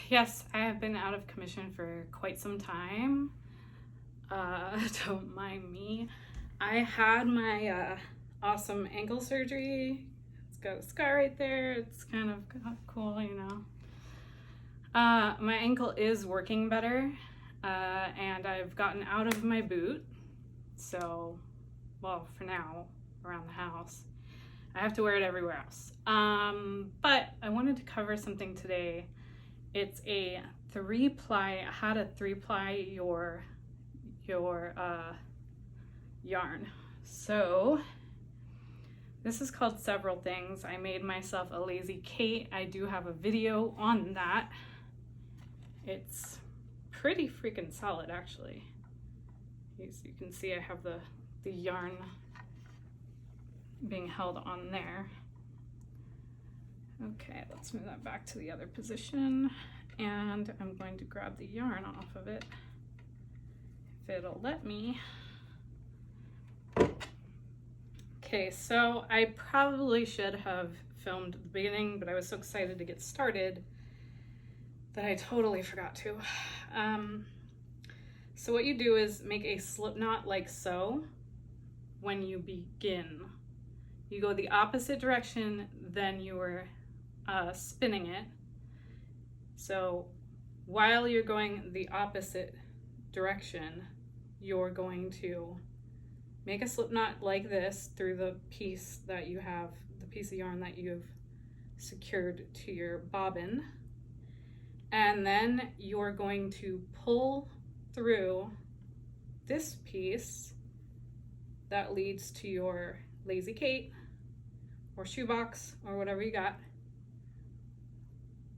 Yes, I have been out of commission for quite some time. Don't mind me. I had my awesome ankle surgery. It's got a scar right there. It's kind of cool, you know. My ankle is working better, and I've gotten out of my boot. So, well, for now, around the house. I have to wear it everywhere else. But I wanted to cover something today. It's a 3-ply, how to 3-ply your yarn. So this is called Several Things. I made myself a Lazy Kate. I do have a video on that. It's pretty freaking solid, actually. As you can see, I have the yarn being held on there. Okay, let's move that back to the other position, and I'm going to grab the yarn off of it, if it'll let me. Okay, so I probably should have filmed the beginning, but I was so excited to get started that I totally forgot to. So what you do is make a slip knot like so when you begin. You go the opposite direction than you were spinning it. So while you're going the opposite direction, you're going to make a slip knot like this through the piece that you have, the piece of yarn that you've secured to your bobbin. And then you're going to pull through this piece that leads to your Lazy Kate or shoebox or whatever you got,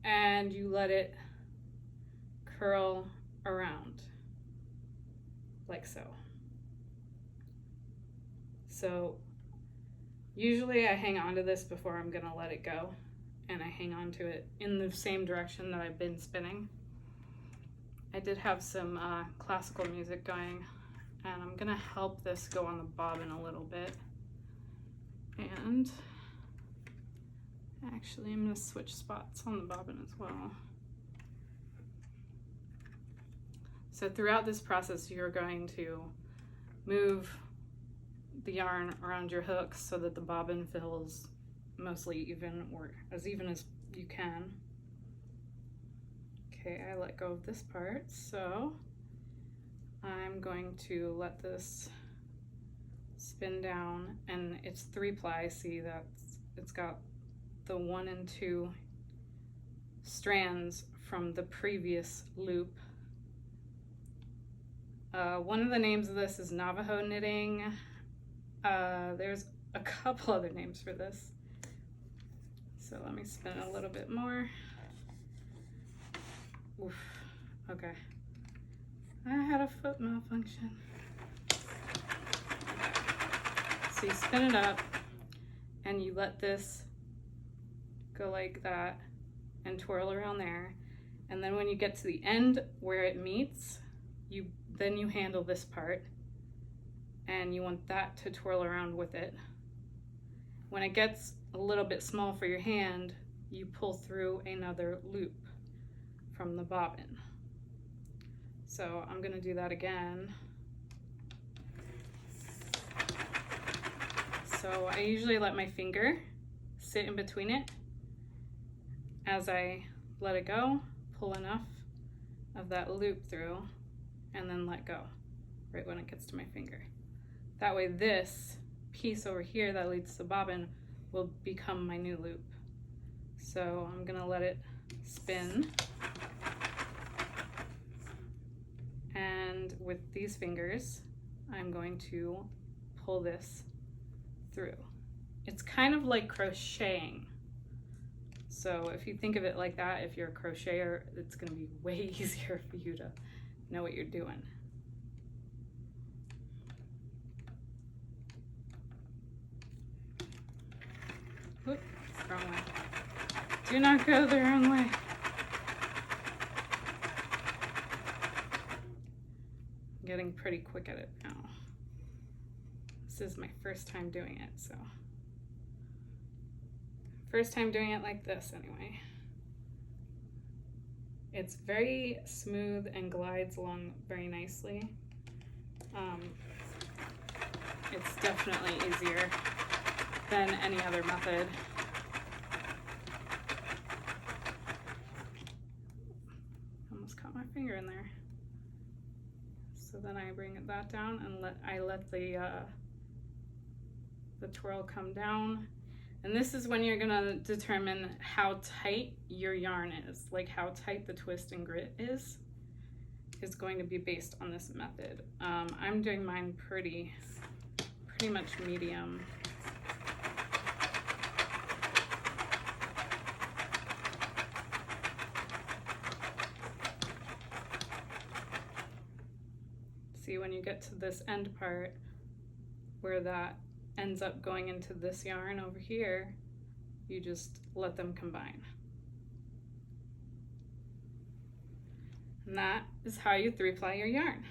and you let it curl around like so. So usually I hang on to this before I'm gonna let it go, and I hang on to it in the same direction that I've been spinning. I did have some classical music going, and I'm gonna help this go on the bobbin a little bit. And actually, I'm going to switch spots on the bobbin as well. So throughout this process, you're going to move the yarn around your hooks so that the bobbin feels mostly even, or as even as you can. Okay, I let go of this part, so I'm going to let this spin down, and it's 3-ply. See, it's got the 1 and 2 strands from the previous loop. One of the names of this is Navajo knitting. There's a couple other names for this. So let me spin a little bit more. Oof, okay. I had a foot malfunction. So you spin it up and you let this go like that and twirl around there, and then when you get to the end where it meets, then you handle this part, and you want that to twirl around with it. When it gets a little bit small for your hand, you pull through another loop from the bobbin. So I'm going to do that again. So I usually let my finger sit in between it as I let it go, pull enough of that loop through, and then let go right when it gets to my finger. That way this piece over here that leads to the bobbin will become my new loop. So I'm gonna let it spin, and with these fingers I'm going to pull this through. It's kind of like crocheting. So if you think of it like that, if you're a crocheter, it's going to be way easier for you to know what you're doing. Oop, wrong way. Do not go the wrong way. I'm getting pretty quick at it now. This is my first time doing it, so. First time doing it like this, anyway. It's very smooth and glides along very nicely. It's definitely easier than any other method. Almost caught my finger in there. So then I bring that down and let the twirl come down. And this is when you're gonna determine how tight your yarn is, like how tight the twist and grit is going to be based on this method. I'm doing mine pretty much medium. See, when you get to this end part where that ends up going into this yarn over here, you just let them combine. And that is how you 3-ply your yarn.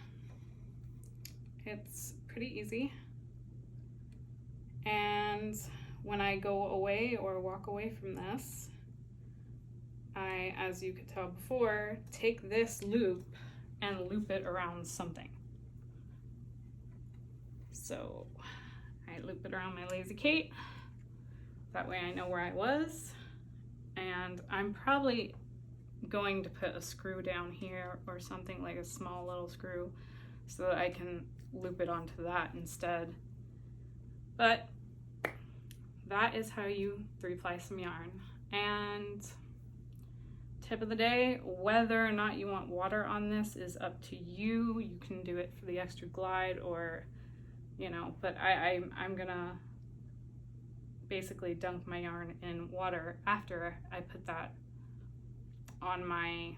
It's pretty easy. And when I go away or walk away from this, I, as you could tell before, take this loop and loop it around something. So I loop it around my Lazy Kate. That way I know where I was. And I'm probably going to put a screw down here or something, like a small little screw, so that I can loop it onto that instead. But that is how you 3-ply some yarn. And tip of the day, whether or not you want water on this is up to you. You can do it for the extra glide, or you know, but I'm gonna basically dunk my yarn in water after I put that on my, I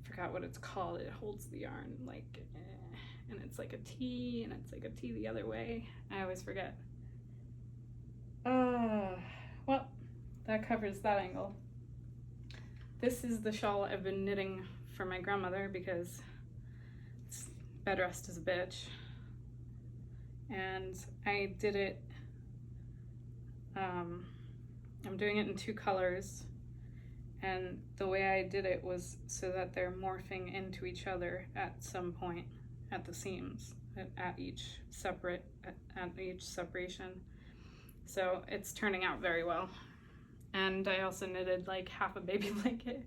forgot what it's called, it holds the yarn like, and it's like a T, and it's like a T the other way. I always forget. Well, that covers that angle. This is the shawl I've been knitting for my grandmother because it's bed rest as a bitch. And I did it, I'm doing it in 2 colors. And the way I did it was so that they're morphing into each other at some point at the seams, at each separation. So it's turning out very well. And I also knitted like half a baby blanket.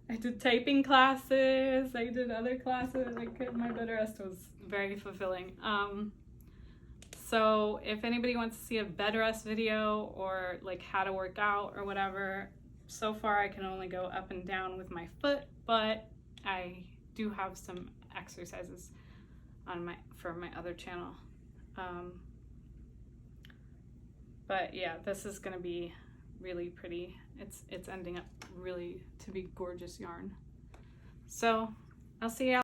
I did typing classes, I did other classes, like my bed rest was very fulfilling. So if anybody wants to see a bed rest video or like how to work out or whatever, so far I can only go up and down with my foot, but I do have some exercises on for my other channel. But yeah, this is gonna be really pretty. It's ending up really to be gorgeous yarn. So I'll see y'all.